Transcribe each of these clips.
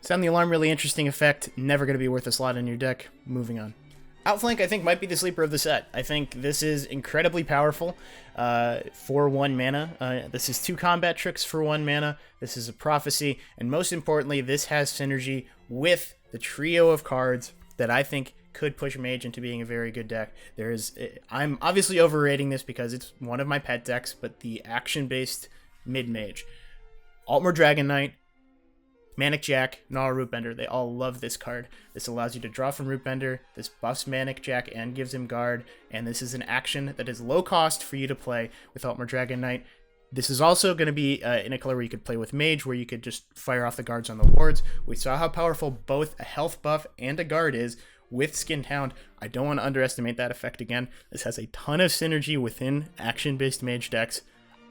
Sound the Alarm, really interesting effect. Never going to be worth a slot in your deck. Moving on. Outflank, I think, might be the sleeper of the set. I think this is incredibly powerful for 1 mana. This is 2 combat tricks for 1 mana. This is a prophecy. And most importantly, this has synergy with the trio of cards that I think could push Mage into being a very good deck. I'm obviously overrating this because it's one of my pet decks, but the action-based mid-Mage. Altmer Dragon Knight, Manic Jack, Nala Rootbender, they all love this card. This allows you to draw from Rootbender, this buffs Manic Jack and gives him guard, and this is an action that is low cost for you to play with Altmer Dragon Knight. This is also going to be in a color where you could play with Mage, where you could just fire off the guards on the wards. We saw how powerful both a health buff and a guard is with Skinned Hound. I don't want to underestimate that effect again. This has a ton of synergy within action-based Mage decks.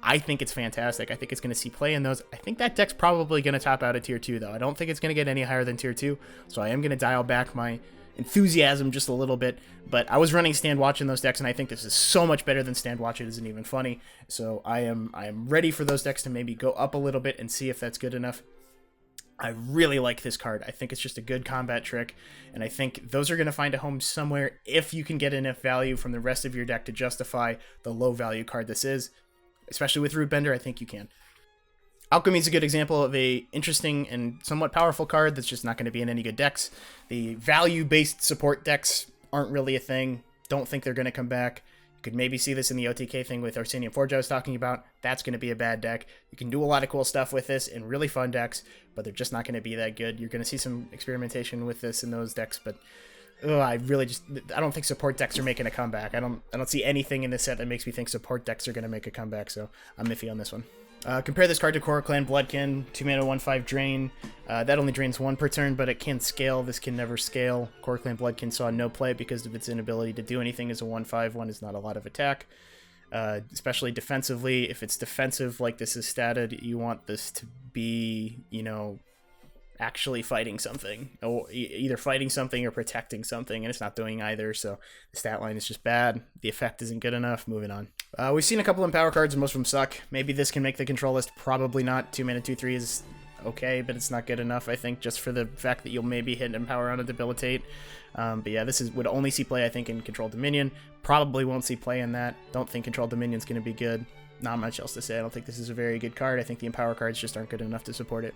I think it's fantastic. I think it's going to see play in those. I think that deck's probably going to top out at tier 2, though. I don't think it's going to get any higher than tier 2, so I am going to dial back my enthusiasm just a little bit. But I was running Stand Watch in those decks, and I think this is so much better than Stand Watch. It isn't even funny. So I am ready for those decks to maybe go up a little bit and see if that's good enough. I really like this card. I think it's just a good combat trick, and I think those are going to find a home somewhere if you can get enough value from the rest of your deck to justify the low value card this is. Especially with Rootbender, I think you can. Alchemy is a good example of a interesting and somewhat powerful card that's just not going to be in any good decks. The value-based support decks aren't really a thing. Don't think they're going to come back. You could maybe see this in the OTK thing with Arsenium Forge I was talking about. That's going to be a bad deck. You can do a lot of cool stuff with this in really fun decks, but they're just not going to be that good. You're going to see some experimentation with this in those decks, but I don't think support decks are making a comeback. I don't see anything in this set that makes me think support decks are going to make a comeback, so I'm iffy on this one. Compare this card to Korra Clan Bloodkin, 2 mana 1/5 drain. That only drains 1 per turn, but it can scale. This can never scale. Korra Clan Bloodkin saw no play because of its inability to do anything as a 1/5. 1 is not a lot of attack, especially defensively. If it's defensive like this is statted, you want this to be, actually fighting something, or either fighting something or protecting something, and it's not doing either, so the stat line is just bad. The effect isn't good enough. Moving on. We've seen a couple Empower cards, and most of them suck. Maybe this can make the control list. Probably not. 2 mana 2/3 is okay, but it's not good enough, I think, just for the fact that you'll maybe hit Empower on a Debilitate. But yeah, would only see play, I think, in Control Dominion. Probably won't see play in that. Don't think Control Dominion's going to be good. Not much else to say. I don't think this is a very good card. I think the Empower cards just aren't good enough to support it.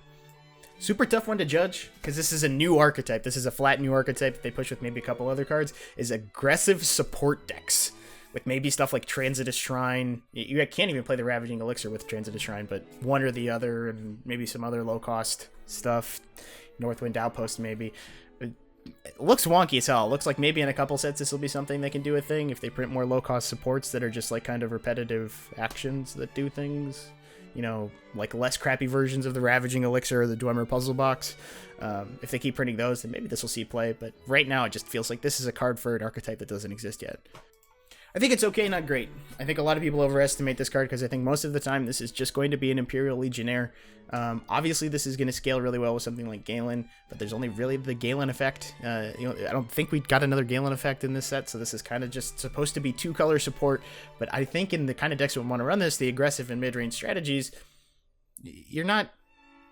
Super tough one to judge, because this is a new archetype. This is a flat new archetype that they push with maybe a couple other cards, is aggressive support decks, with maybe stuff like Transitus Shrine. You can't even play the Ravaging Elixir with Transitus Shrine, but one or the other, and maybe some other low-cost stuff. Northwind Outpost, maybe. It looks wonky as hell. It looks like maybe in a couple sets this will be something they can do a thing, if they print more low-cost supports that are just like kind of repetitive actions that do things. Like less crappy versions of the Ravaging Elixir or the Dwemer Puzzle Box. If they keep printing those, then maybe this will see play, but right now it just feels like this is a card for an archetype that doesn't exist yet. I think it's okay, not great. I think a lot of people overestimate this card because I think most of the time this is just going to be an Imperial Legionnaire. Obviously this is going to scale really well with something like Galen, but there's only really the Galen effect. I don't think we got another Galen effect in this set, so this is kind of just supposed to be 2-color support, but I think in the kind of decks that want to run this, the aggressive and mid-range strategies, you're not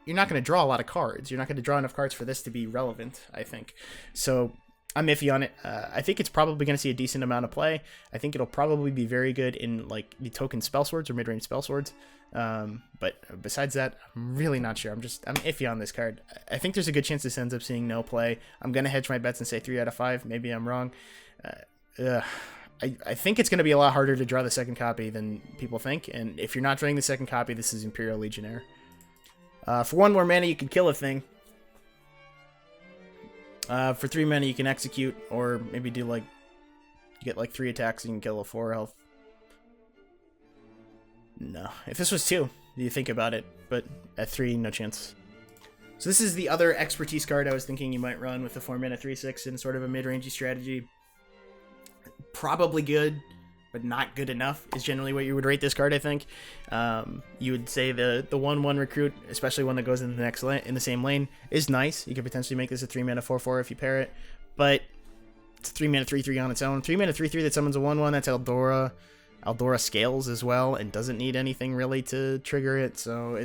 going to draw a lot of cards. You're not going to draw enough cards for this to be relevant, I think. So I'm iffy on it. I think it's probably going to see a decent amount of play. I think it'll probably be very good in like the token spell swords or mid-range spell swords. But besides that, I'm really not sure. I'm iffy on this card. I think there's a good chance this ends up seeing no play. I'm going to hedge my bets and say 3 out of 5. Maybe I'm wrong. I think it's going to be a lot harder to draw the second copy than people think. And if you're not drawing the second copy, this is Imperial Legionnaire. For 1 more mana, you can kill a thing. For 3 mana, you can execute, or maybe do like, you get like 3 attacks and you can kill a 4 health. No. If this was 2, you think about it, but at 3, no chance. So this is the other expertise card I was thinking you might run with the 4 mana 3/6 in sort of a mid-rangey strategy. Probably good, but not good enough is generally what you would rate this card, I think. You would say the 1/1 recruit, especially one that goes in the next lane, in the same lane, is nice. You could potentially make this a 3 mana 4/4 if you pair it, but it's a 3 mana 3/3 on its own. 3 mana 3/3 that summons a 1/1. That's Eldora. Eldora scales as well and doesn't need anything really to trigger it. So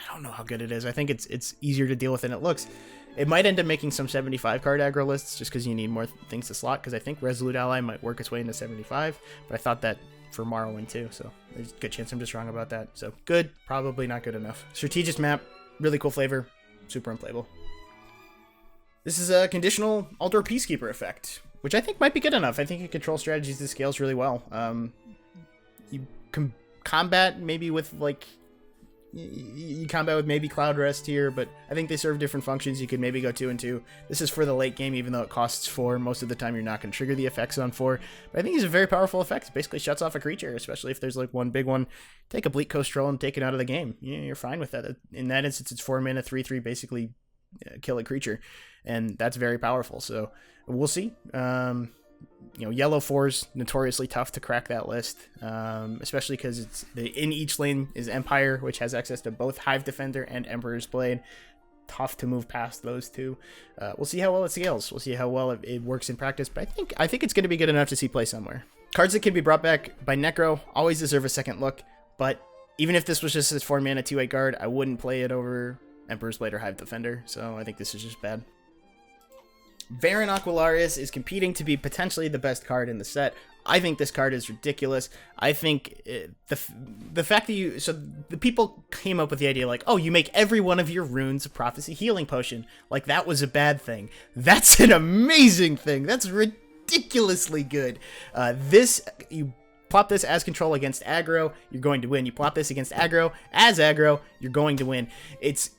I don't know how good it is. I think it's easier to deal with than it looks. It might end up making some 75 card aggro lists just because you need more things to slot, because I think Resolute Ally might work its way into 75, but I thought that for Morrowind too, so there's a good chance I'm just wrong about that. So good, probably not good enough. Strategist map, really cool flavor, super unplayable. This is a conditional Altdor Peacekeeper effect, which I think might be good enough. I think it controls strategies that scales really well. You can combat maybe with like, you combat with maybe Cloud Rest here, but I think they serve different functions. You could maybe go 2 and 2. This is for the late game, even though it costs 4. Most of the time, you're not going to trigger the effects on 4. But I think it's a very powerful effect. It basically shuts off a creature, especially if there's like one big one. Take a Bleak Coast Troll and take it out of the game. You're fine with that. In that instance, it's 4 mana, 3/3, basically kill a creature, and that's very powerful. So we'll see. Yellow 4's notoriously tough to crack that list, especially because it's in each lane is Empire, which has access to both Hive Defender and Emperor's Blade. Tough to move past those two. We'll see how well it scales. We'll see how well it works in practice, but I think it's going to be good enough to see play somewhere. Cards that can be brought back by Necro always deserve a second look, but even if this was just a 4 mana 2/8 guard, I wouldn't play it over Emperor's Blade or Hive Defender, so I think this is just bad. Baron Aquilarius is competing to be potentially the best card in the set. I think this card is ridiculous. I think the fact that the people came up with the idea like, oh, you make every one of your runes a prophecy healing potion. Like that was a bad thing. That's an amazing thing. That's ridiculously good. You plop this as control against aggro, you're going to win. You plop this against aggro as aggro, you're going to win. It's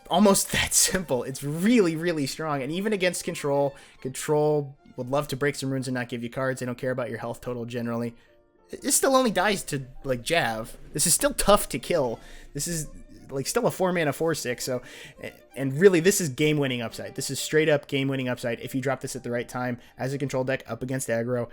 almost that simple. It's really, really strong. And even against control would love to break some runes and not give you cards. They don't care about your health total generally. It still only dies to like Jav. This is still tough to kill. This is like still a 4 mana 4/6. So, and really this is game winning upside. This is straight up game winning upside if you drop this at the right time as a control deck up against aggro.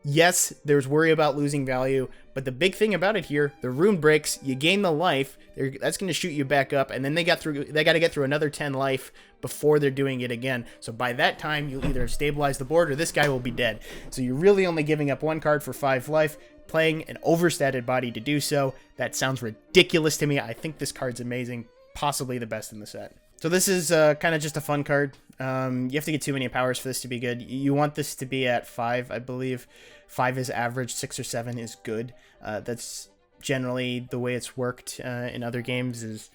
Yes, there's worry about losing value, but the big thing about it here, the rune breaks, you gain the life, that's going to shoot you back up, and then they got to get through another 10 life before they're doing it again. So by that time, you'll either stabilize the board or this guy will be dead. So you're really only giving up 1 card for 5 life, playing an overstated body to do so. That sounds ridiculous to me. I think this card's amazing, possibly the best in the set. So this is kind of just a fun card. You have to get too many powers for this to be good. You want this to be at 5, I believe. 5 is average, 6 or 7 is good. That's generally the way it's worked in other games, is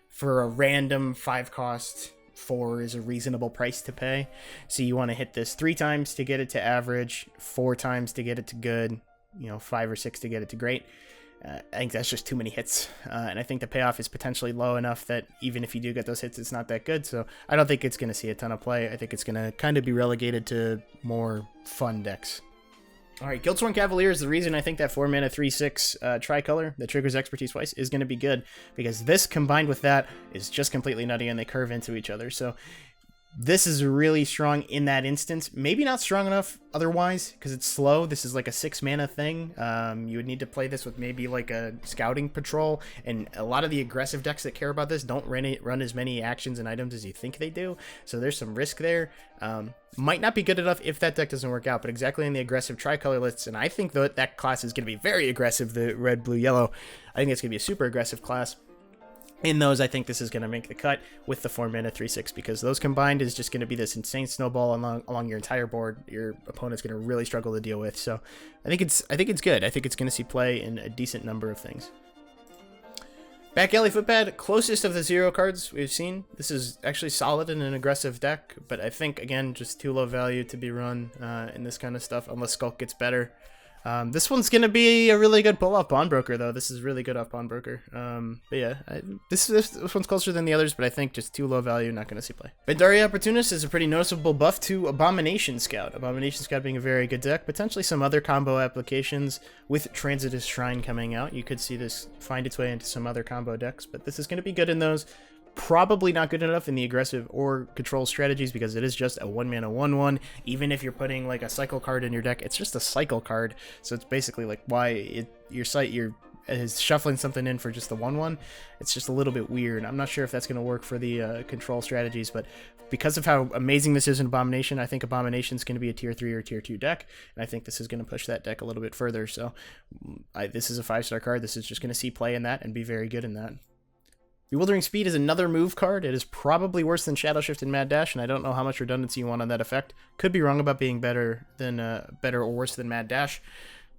for a random 5 cost, 4 is a reasonable price to pay. So you want to hit this 3 times to get it to average, 4 times to get it to good, 5 or 6 to get it to great. I think that's just too many hits, and I think the payoff is potentially low enough that even if you do get those hits, it's not that good. So I don't think it's going to see a ton of play. I think it's going to kind of be relegated to more fun decks. All right, Guildsworn Cavalier is the reason I think that 4 mana 3/6 tricolor that triggers expertise twice is going to be good, because this combined with that is just completely nutty and they curve into each other. So this is really strong in that instance. Maybe not strong enough otherwise because it's slow. This is like a 6 mana thing. You would need to play this with maybe like a scouting patrol, and a lot of the aggressive decks that care about this don't run as many actions and items as you think they do. So there's some risk there. Might not be good enough if that deck doesn't work out, but exactly in the aggressive tricolor lists, and I think that class is going to be very aggressive, the red, blue, yellow. I think it's going to be a super aggressive class. In those, I think this is going to make the cut with the 4 mana 3/6, because those combined is just going to be this insane snowball along your entire board. Your opponent's going to really struggle to deal with. So I think it's good. I think it's going to see play in a decent number of things. Back Alley Footpad, closest of the 0 cards we've seen. This is actually solid in an aggressive deck, but I think, again, just too low value to be run in this kind of stuff, unless Skulk gets better. This one's going to be a really good pull off Pawnbroker, though. This is really good off Pawnbroker. But yeah, this one's closer than the others, but I think just too low value, not going to see play. Bandari Opportunist is a pretty noticeable buff to Abomination Scout. Abomination Scout being a very good deck. Potentially some other combo applications with Transitus Shrine coming out. You could see this find its way into some other combo decks, but this is going to be good in those. Probably not good enough in the aggressive or control strategies, because it is just a 1 mana 1/1. Even if you're putting like a cycle card in your deck, it's just a cycle card. So it's basically like why your is shuffling something in for just the 1/1. It's just a little bit weird. I'm not sure if that's going to work for the control strategies, but because of how amazing this is in Abomination, I think Abomination is going to be a tier 3 or tier 2 deck, and I think this is going to push that deck a little bit further. So this is a 5-star card. This is just going to see play in that and be very good in that. Bewildering Speed is another move card. It is probably worse than Shadow Shift and Mad Dash, and I don't know how much redundancy you want on that effect. Could be wrong about being better or worse than Mad Dash.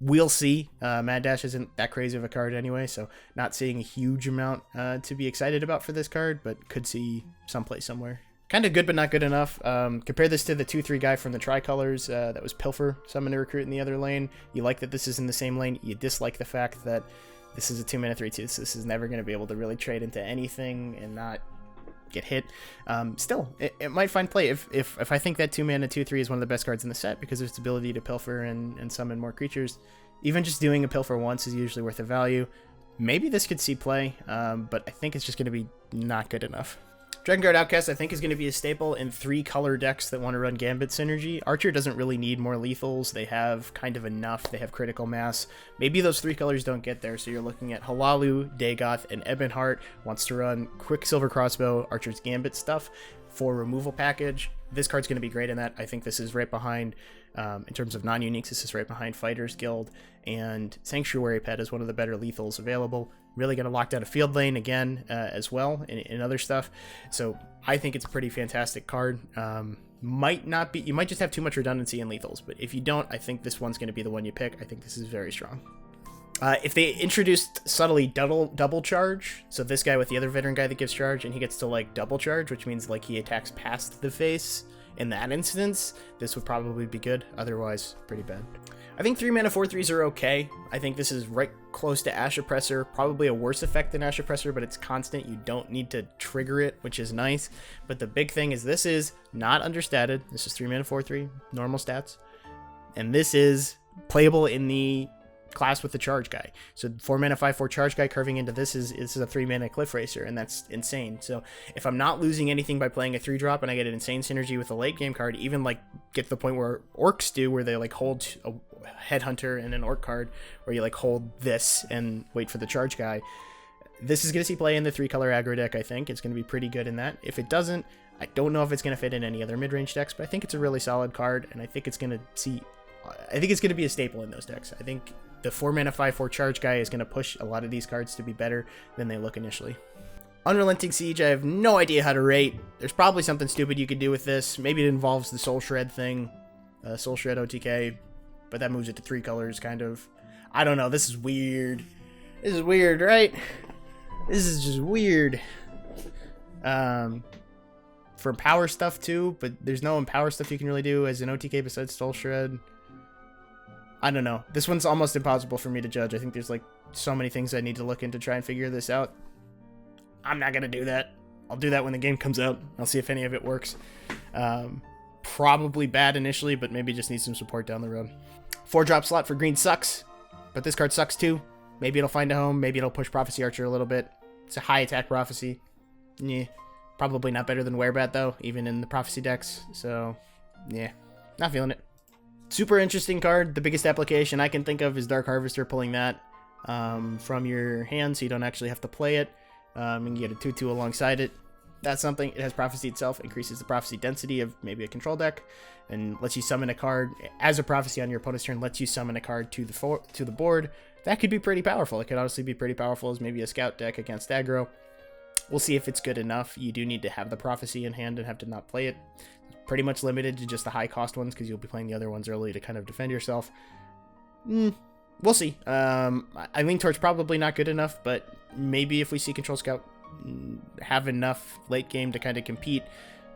We'll see. Mad Dash isn't that crazy of a card anyway, so not seeing a huge amount to be excited about for this card, but could see someplace somewhere. Kind of good, but not good enough. Compare this to the 2-3 guy from the Tricolors that was Pilfer, Summon a Recruit in the other lane. You like that this is in the same lane. You dislike the fact that this is a 2-mana 3/2, so this is never going to be able to really trade into anything and not get hit. Still, it might find play if I think that 2-mana 2/3 is one of the best cards in the set because of its ability to Pilfer and summon more creatures. Even just doing a Pilfer once is usually worth the value. Maybe this could see play, but I think it's just going to be not good enough. Dragon Guard Outcast, I think, is going to be a staple in 3-color decks that want to run Gambit synergy. Archer doesn't really need more lethals. They have kind of enough. They have critical mass. Maybe those 3 colors don't get there, so you're looking at Halalu, Dagoth, and Ebonheart wants to run Quicksilver Crossbow, Archer's Gambit stuff for removal package. This card's going to be great in that. I think this is right behind, in terms of non-uniques, this is right behind Fighters Guild, and Sanctuary Pet is one of the better lethals available. Really going to lock down a field lane again as well in other stuff. So I think it's a pretty fantastic card. Might not be, you might just have too much redundancy in lethals, but if you don't, I think this one's going to be the one you pick. I think this is very strong. If they introduced subtly double charge, so this guy with the other veteran guy that gives charge, and he gets to like double charge, which means like he attacks past the face, in that instance, this would probably be good. Otherwise, pretty bad. I think 3-mana 4/3s are okay. I think this is right close to Ash Oppressor, probably a worse effect than Ash Oppressor, but it's constant. You don't need to trigger it, which is nice. But the big thing is this is not understated. This is 3-mana 4/3, normal stats. And this is playable in the class with the charge guy. So 4-mana 5/4 charge guy curving into this is a 3-mana Cliff Racer, and that's insane. So if I'm not losing anything by playing a 3-drop and I get an insane synergy with a late game card, even like get to the point where orcs do, where they like hold a Headhunter and an orc card, where you like hold this and wait for the charge guy, this is going to see play in the 3-color aggro deck. I think it's going to be pretty good in that. If it doesn't, I don't know if it's going to fit in any other mid-range decks, but I think it's a really solid card, and I think it's going to be a staple in those decks. I think the 4-mana 5/4 charge guy is going to push a lot of these cards to be better than they look initially. Unrelenting Siege, I have no idea how to rate. There's probably something stupid you could do with this. Maybe it involves the Soul Shred thing, Soul Shred OTK, but that moves it to 3 colors, kind of. I don't know. This is weird. This is weird, right? This is just weird. For power stuff too, but there's no empower stuff you can really do as an OTK besides Soul Shred. I don't know. This one's almost impossible for me to judge. I think there's like so many things I need to look into to try and figure this out. I'm not gonna do that. I'll do that when the game comes out. I'll see if any of it works. Probably bad initially, but maybe just needs some support down the road. 4-drop slot for green sucks, but this card sucks too. Maybe it'll find a home. Maybe it'll push Prophecy Archer a little bit. It's a high attack Prophecy. Yeah, probably not better than Werebat though, even in the Prophecy decks. So yeah, not feeling it. Super interesting card. The biggest application I can think of is Dark Harvester, pulling that from your hand so you don't actually have to play it. And you get a 2/2 alongside it. That's something. It has Prophecy itself, increases the Prophecy density of maybe a control deck, and lets you summon a card as a Prophecy on your opponent's turn, lets you summon a card to the board. That could be pretty powerful. It could honestly be pretty powerful as maybe a scout deck against aggro. We'll see if it's good enough. You do need to have the Prophecy in hand and have to not play it. Pretty much limited to just the high cost ones because you'll be playing the other ones early to kind of defend yourself. We'll see. I lean towards probably not good enough, but maybe if we see Control Scout have enough late game to kind of compete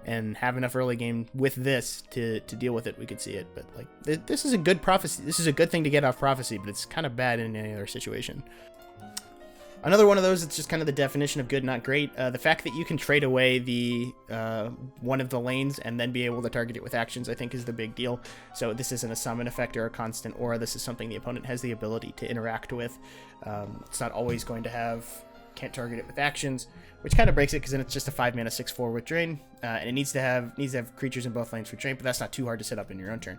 and have enough early game with this to deal with it, we could see it. But like this is a good Prophecy. This is a good thing to get off Prophecy, but it's kind of bad in any other situation. Another one of those, it's just kind of the definition of good, not great. The fact that you can trade away the one of the lanes and then be able to target it with actions, I think, is the big deal. So this isn't a summon effect or a constant aura. This is something the opponent has the ability to interact with. It's not always going to have can't target it with actions, which kind of breaks it because then it's just a 5-mana 6/4 with Drain, and it needs to have creatures in both lanes for Drain, but that's not too hard to set up in your own turn.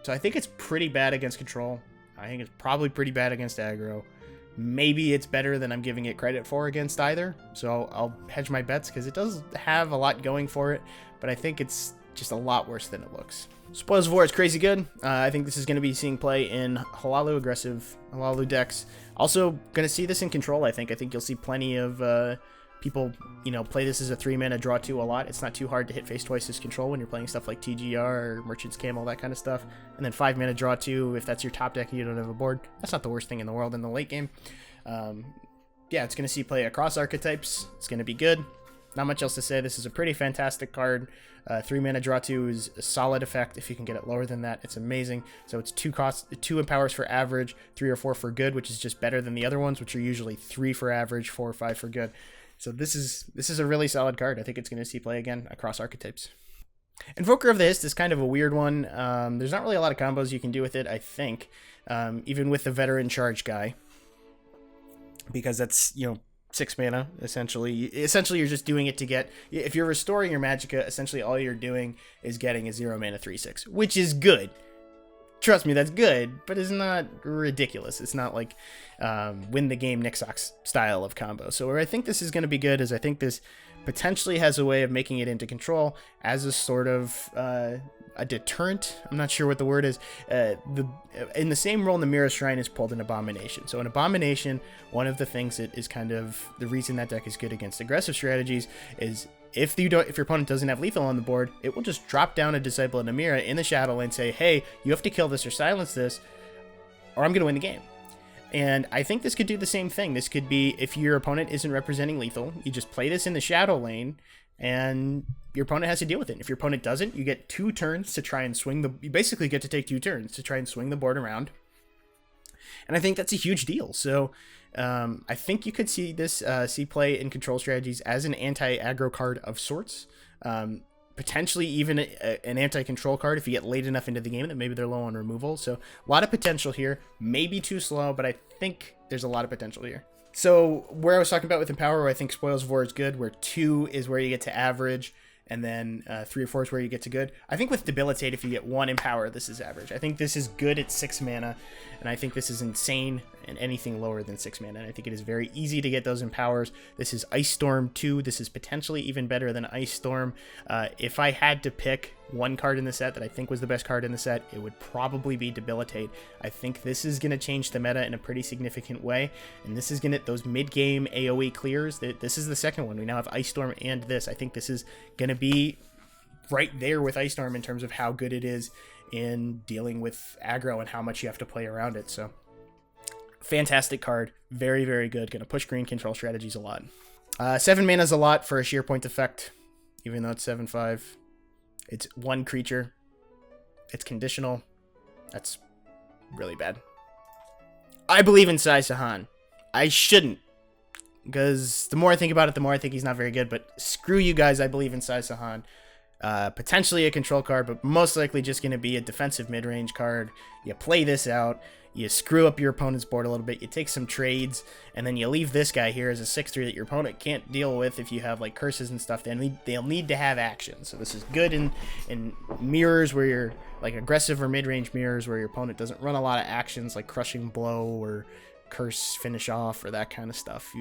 So I think it's pretty bad against control. I think it's probably pretty bad against aggro. Maybe it's better than I'm giving it credit for against either, so I'll hedge my bets because it does have a lot going for it, but I think it's just a lot worse than it looks. Spoils of War is crazy good. I think this is going to be seeing play in Halalu, aggressive Halalu decks. Also going to see this in control, I think. I think you'll see plenty of people, play this as a 3-mana draw 2 a lot. It's not too hard to hit face twice as control when you're playing stuff like TGR or Merchant's Cam, all that kind of stuff. And then 5-mana draw 2 if that's your top deck and you don't have a board. That's not the worst thing in the world in the late game. Yeah, it's going to see play across archetypes. It's going to be good. Not much else to say. This is a pretty fantastic card. 3-mana draw 2 is a solid effect. If you can get it lower than that, it's amazing. So it's 2 empowers for average, 3 or 4 for good, which is just better than the other ones, which are usually 3 for average, 4 or 5 for good. So this is a really solid card. I think it's going to see play again across archetypes. Invoker of the Hist is kind of a weird one. There's not really a lot of combos you can do with it, I think, even with the veteran charge guy, because that's, 6 mana, essentially. Essentially, you're just doing it to get... If you're restoring your Magicka, essentially all you're doing is getting a 0 mana 3/6, which is good. Trust me, that's good, but it's not ridiculous. It's not like win the game Nixox style of combo. So where I think this is going to be good is I think this potentially has a way of making it into control as a sort of a deterrent. I'm not sure what the word is. In the same role in the Mirror Shrine is pulled an Abomination. So an Abomination, one of the things that is kind of the reason that deck is good against aggressive strategies is if your opponent doesn't have lethal on the board, it will just drop down a Disciple and a Mirror in the shadow and say, hey, you have to kill this or silence this, or I'm going to win the game. And I think this could do the same thing. This could be, if your opponent isn't representing lethal, you just play this in the shadow lane, and your opponent has to deal with it. If your opponent doesn't, you get 2 turns to try and swing you basically get to take 2 turns to try and swing the board around. And I think that's a huge deal. So I think you could see this see play in control strategies as an anti-aggro card of sorts. Potentially even an anti-control card if you get late enough into the game that maybe they're low on removal. So a lot of potential here. Maybe too slow, but I think there's a lot of potential here. So where I was talking about with Empower, where I think Spoils of War is good, where 2 is where you get to average, and then 3 or 4 is where you get to good. I think with Debilitate, if you get 1 Empower, this is average. I think this is good at 6 mana, and I think this is insane and anything lower than 6 mana. And I think it is very easy to get those Empowers. This is Ice Storm 2. This is potentially even better than Ice Storm. If I had to pick one card in the set that I think was the best card in the set, it would probably be Debilitate. I think this is going to change the meta in a pretty significant way, and this is going to, those mid-game AoE clears, this is the second one. We now have Ice Storm and this. I think this is going to be right there with Ice Storm in terms of how good it is in dealing with aggro and how much you have to play around it. So fantastic card, very, very good. Going to push green control strategies a lot. 7 mana is a lot for a sheer point effect, even though it's 7/5. It's 1 creature. It's conditional. That's really bad. I believe in Sai Sahan. I shouldn't, because the more I think about it, the more I think he's not very good. But screw you guys, I believe in Sai Sahan. Potentially a control card, but most likely just going to be a defensive mid-range card. You play this out. You screw up your opponent's board a little bit, you take some trades, and then you leave this guy here as a 6/3 that your opponent can't deal with if you have like curses and stuff. They'll need to have action. So this is good in mirrors where you're like aggressive or mid-range mirrors where your opponent doesn't run a lot of actions like Crushing Blow or Curse Finish Off or that kind of stuff.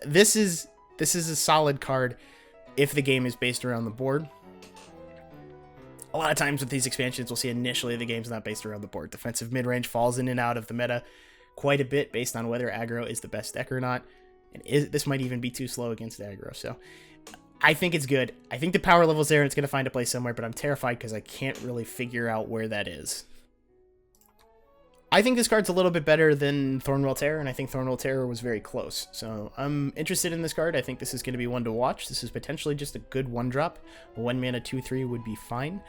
This is a solid card if the game is based around the board. A lot of times with these expansions, we'll see initially the game's not based around the board. Defensive mid-range falls in and out of the meta quite a bit based on whether aggro is the best deck or not. And this might even be too slow against aggro. So I think it's good. I think the power level's there and it's going to find a place somewhere, but I'm terrified because I can't really figure out where that is. I think this card's a little bit better than Thornwell Terror, and I think Thornwell Terror was very close. So I'm interested in this card. I think this is going to be one to watch. This is potentially just a good 1-drop. 1 mana 2/3 would be fine.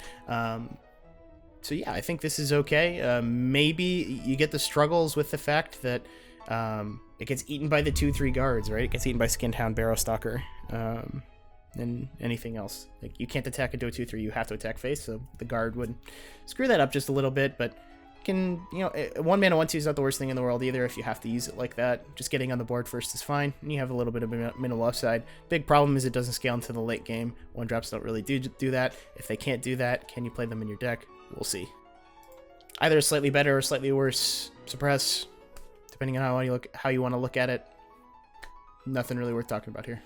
So yeah, I think this is okay. Maybe you get the struggles with the fact that it gets eaten by the 2/3 guards, right? It gets eaten by Skinned Hound, Barrowstalker, and anything else. Like, you can't attack into a 2/3, you have to attack face, so the guard would screw that up just a little bit, but can, 1 mana 1/2 is not the worst thing in the world either if you have to use it like that. Just getting on the board first is fine, and you have a little bit of minimal upside. Big problem is it doesn't scale into the late game. 1-drops don't really do that. If they can't do that, can you play them in your deck? We'll see. Either slightly better or slightly worse. Suppress, depending on how you want to look at it. Nothing really worth talking about here.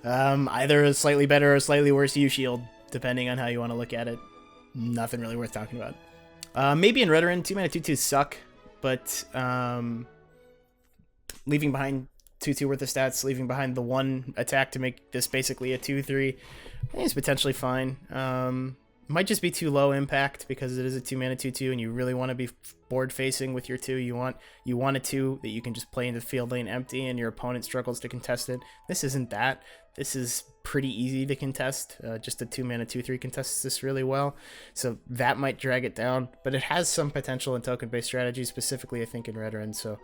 Either a slightly better or slightly worse U-Shield, depending on how you want to look at it. Nothing really worth talking about. Maybe in Redoran, 2 mana 2/2 suck, but leaving behind 2/2 worth of stats, leaving behind the 1 attack to make this basically a 2/3. I think it's potentially fine. Might just be too low impact because it is a 2-mana 2/2, and you really want to be board facing with your 2. You want a 2 that you can just play into the field lane empty, and your opponent struggles to contest it. This isn't that. This is pretty easy to contest. Just a 2-mana 2/3 contests this really well, so that might drag it down. But it has some potential in token-based strategies, specifically I think in Red Ren. So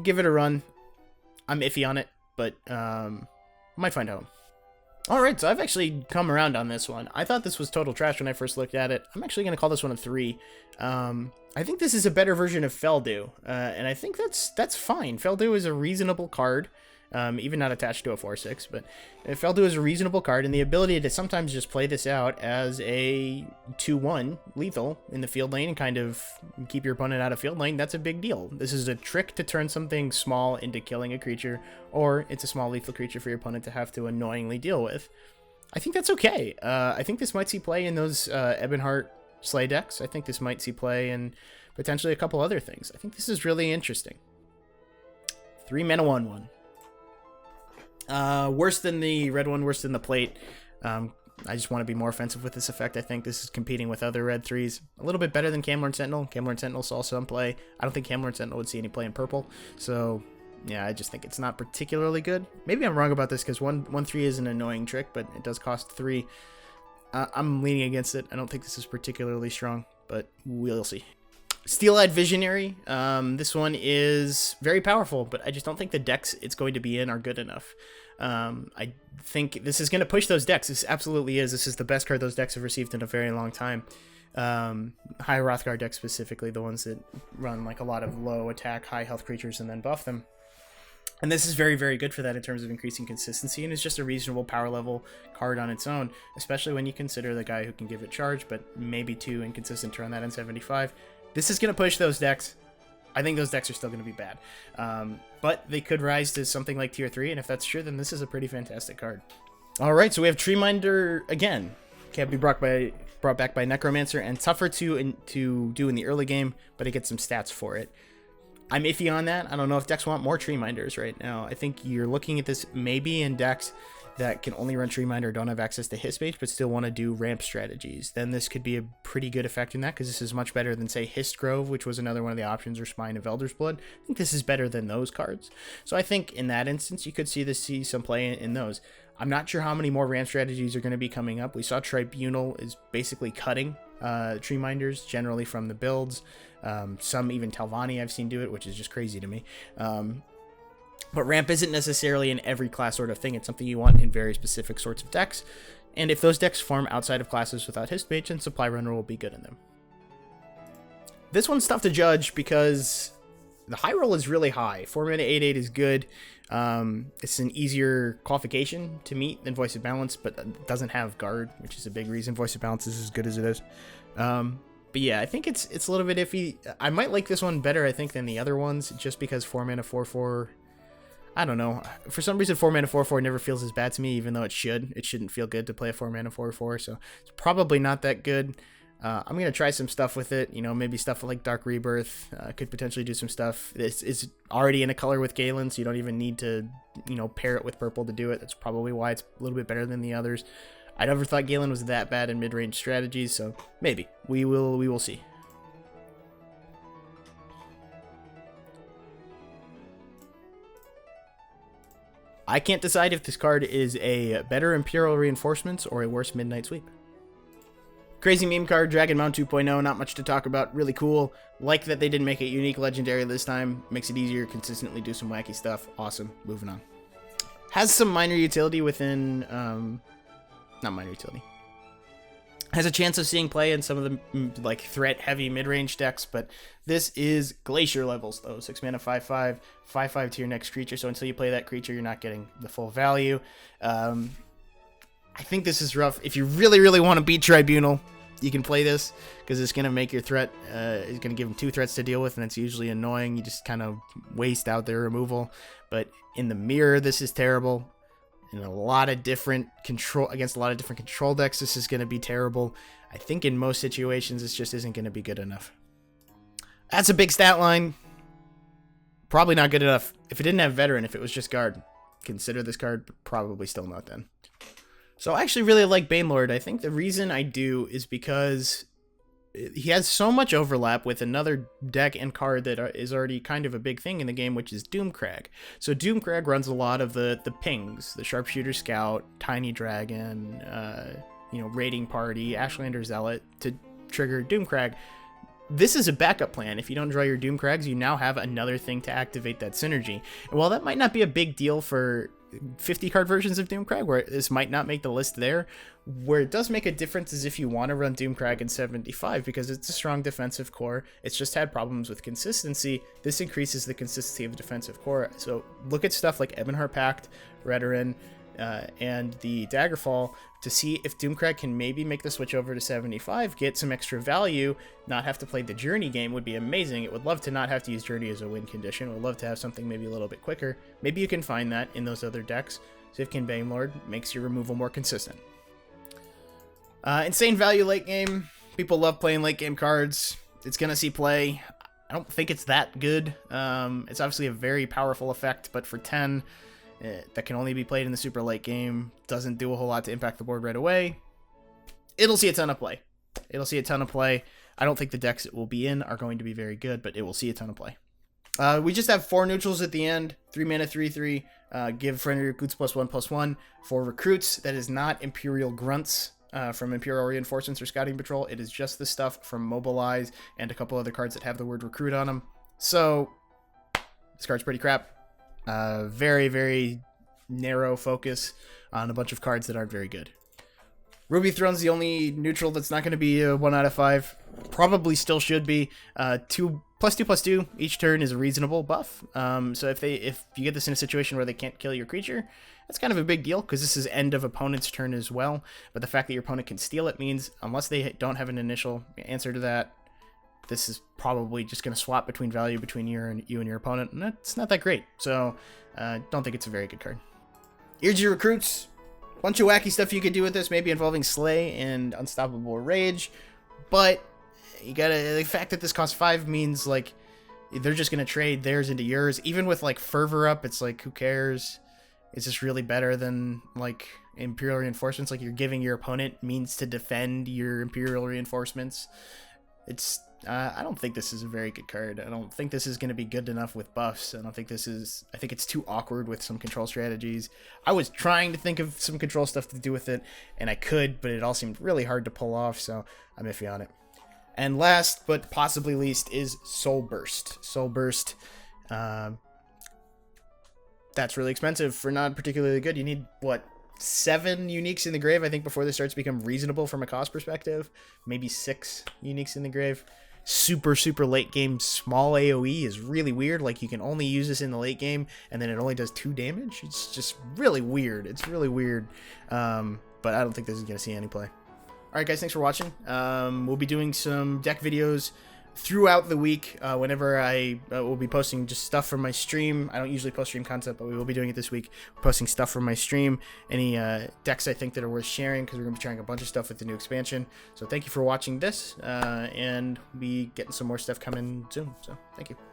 give it a run. I'm iffy on it, but might find out. Alright, so I've actually come around on this one. I thought this was total trash when I first looked at it. I'm actually going to call this one a 3. I think this is a better version of Feldu, and I think that's fine. Feldu is a reasonable card, even not attached to a 4/6, but Feldu is a reasonable card, and the ability to sometimes just play this out as a 2/1 lethal in the field lane and kind of keep your opponent out of field lane, that's a big deal. This is a trick to turn something small into killing a creature, or it's a small lethal creature for your opponent to have to annoyingly deal with. I think that's okay. I think this might see play in those Ebonheart Slay decks. I think this might see play in potentially a couple other things. I think this is really interesting. 3 mana 1/1. Worse than the red one, worse than the plate. I just want to be more offensive with this effect. I think this is competing with other red 3s. A little bit better than Camlorn Sentinel. Camlorn Sentinel saw some play. I don't think Camlorn Sentinel would see any play in purple. So, yeah, I just think it's not particularly good. Maybe I'm wrong about this because 1/3 is an annoying trick, but it does cost 3. I'm leaning against it. I don't think this is particularly strong, but we'll see. Steel-Eyed Visionary. This one is very powerful, but I just don't think the decks it's going to be in are good enough. I think this is going to push those decks. This absolutely is. This is the best card those decks have received in a very long time. High Hrothgar decks specifically, the ones that run like a lot of low attack, high health creatures and then buff them. And this is very, very good for that in terms of increasing consistency, and it's just a reasonable power level card on its own, especially when you consider the guy who can give it charge, but maybe 2 inconsistent turn that in 75. This is going to push those decks. I think those decks are still going to be bad. But they could rise to something like tier 3, and if that's true, then this is a pretty fantastic card. Alright, so we have Treeminder again. Can't be brought back by Necromancer, and tougher to do in the early game, but it gets some stats for it. I'm iffy on that. I don't know if decks want more Treeminders right now. I think you're looking at this maybe in decks that can only run Treeminder, don't have access to hit space, but still want to do ramp strategies. Then this could be a pretty good effect in that, because this is much better than, say, Histgrove, which was another one of the options, or Spine of Elder's Blood. I think this is better than those cards. So I think in that instance, you could see some play in those. I'm not sure how many more ramp strategies are going to be coming up. We saw Tribunal is basically cutting Treeminders generally from the builds. Some even Telvanni I've seen do it, which is just crazy to me. But ramp isn't necessarily in every class sort of thing. It's something you want in very specific sorts of decks. And if those decks form outside of classes without Histmage, then Supply Runner will be good in them. This one's tough to judge because the high roll is really high. 4 mana 8/8 is good. It's an easier qualification to meet than Voice of Balance, but it doesn't have guard, which is a big reason Voice of Balance is as good as it is. But yeah, I think it's a little bit iffy. I might like this one better, I think, than the other ones, just because 4 mana 4/4. I don't know. For some reason, 4 mana 4/4 never feels as bad to me, even though it should. It shouldn't feel good to play a 4 mana 4/4, so it's probably not that good. I'm going to try some stuff with it. You know, maybe stuff like Dark Rebirth. Could potentially do some stuff. It's already in a color with Galen, so you don't even need to, you know, pair it with purple to do it. That's probably why it's a little bit better than the others. I never thought Galen was that bad in mid-range strategies, so maybe. We will see. I can't decide if this card is a better Imperial Reinforcements or a worse Midnight Sweep. Crazy meme card, Dragon Mount 2.0, not much to talk about, really cool. Like that they didn't make it unique legendary this time, makes it easier to consistently do some wacky stuff, awesome, moving on. Has some minor utility within, not minor utility. Has a chance of seeing play in some of the like threat-heavy mid-range decks, but this is Glacier levels, though. 6 mana, 5/5, 5/5 to your next creature, so until you play that creature, you're not getting the full value. I think this is rough. If you really, really want to beat Tribunal, you can play this, because it's going to make your threat, it's going to give them 2 threats to deal with, and it's usually annoying. You just kind of waste out their removal. But in the mirror, this is terrible. In a lot of different control against a lot of different control decks, this is going to be terrible. I think in most situations, this just isn't going to be good enough. That's a big stat line. Probably not good enough. If it didn't have veteran, if it was just guard, consider this card, but probably still not then. So I actually really like Banelord. I think the reason I do is because he has so much overlap with another deck and card that is already kind of a big thing in the game, which is Doomcrag. So Doomcrag runs a lot of the pings, the Sharpshooter Scout, Tiny Dragon, Raiding Party, Ashlander Zealot to trigger Doomcrag. This is a backup plan. If you don't draw your Doomcrags, you now have another thing to activate that synergy. And while that might not be a big deal for 50 card versions of Doomcrag, where this might not make the list there, where it does make a difference is if you want to run Doomcrag in 75, because it's a strong defensive core. It's just had problems with consistency. This increases the consistency of the defensive core. So look at stuff like Ebonheart Pact, Redoran, and the Daggerfall to see if Doomcrag can maybe make the switch over to 75, get some extra value, not have to play the Journey game would be amazing. It would love to not have to use Journey as a win condition. Would love to have something maybe a little bit quicker. Maybe you can find that in those other decks. Sivkin Banelord makes your removal more consistent. Insane value late game. People love playing late game cards. It's gonna see play. I don't think it's that good. It's obviously a very powerful effect, but for 10, that can only be played in the super late game, doesn't do a whole lot to impact the board right away. It'll see a ton of play. It'll see a ton of play. I don't think the decks it will be in are going to be very good, but it will see a ton of play. We just have 4 neutrals at the end. 3 mana, 3/3. Give friendly recruits +1/+1. For recruits, that is not Imperial Grunts from Imperial Reinforcements or Scouting Patrol. It is just the stuff from Mobilize and a couple other cards that have the word recruit on them. So this card's pretty crap. Very, very narrow focus on a bunch of cards that aren't very good. Ruby Throne's the only neutral that's not going to be a 1 out of 5. Probably still should be. 2/2/2 each turn is a reasonable buff. So if you get this in a situation where they can't kill your creature, that's kind of a big deal because this is end of opponent's turn as well. But the fact that your opponent can steal it means unless they don't have an initial answer to that, this is probably just going to swap between value between you and your opponent, and that's not that great. So, don't think it's a very good card. Here's your recruits. Bunch of wacky stuff you could do with this, maybe involving Slay and Unstoppable Rage, but you gotta. The fact that this costs 5 means like they're just going to trade theirs into yours. Even with like Fervor up, it's like who cares? It's just really better than like Imperial Reinforcements. Like you're giving your opponent means to defend your Imperial Reinforcements. It's I don't think this is a very good card. I don't think this is going to be good enough with buffs. I think it's too awkward with some control strategies. I was trying to think of some control stuff to do with it, and I could, but it all seemed really hard to pull off, so I'm iffy on it. And last, but possibly least, is Soul Burst. Soul Burst, that's really expensive for not particularly good. You need, what, 7 uniques in the grave, I think, before this starts to become reasonable from a cost perspective. Maybe 6 uniques in the grave. Super, super late game small AoE is really weird. Like, you can only use this in the late game, and then it only does 2 damage. It's just really weird. It's really weird. But I don't think this is going to see any play. Alright, guys, thanks for watching. We'll be doing some deck videos throughout the week, whenever I will be posting just stuff from my stream. I don't usually post stream content, but we will be doing it this week. We're posting stuff from my stream, any decks I think that are worth sharing, because we're going to be trying a bunch of stuff with the new expansion. So thank you for watching this, and we'll be getting some more stuff coming soon. So thank you.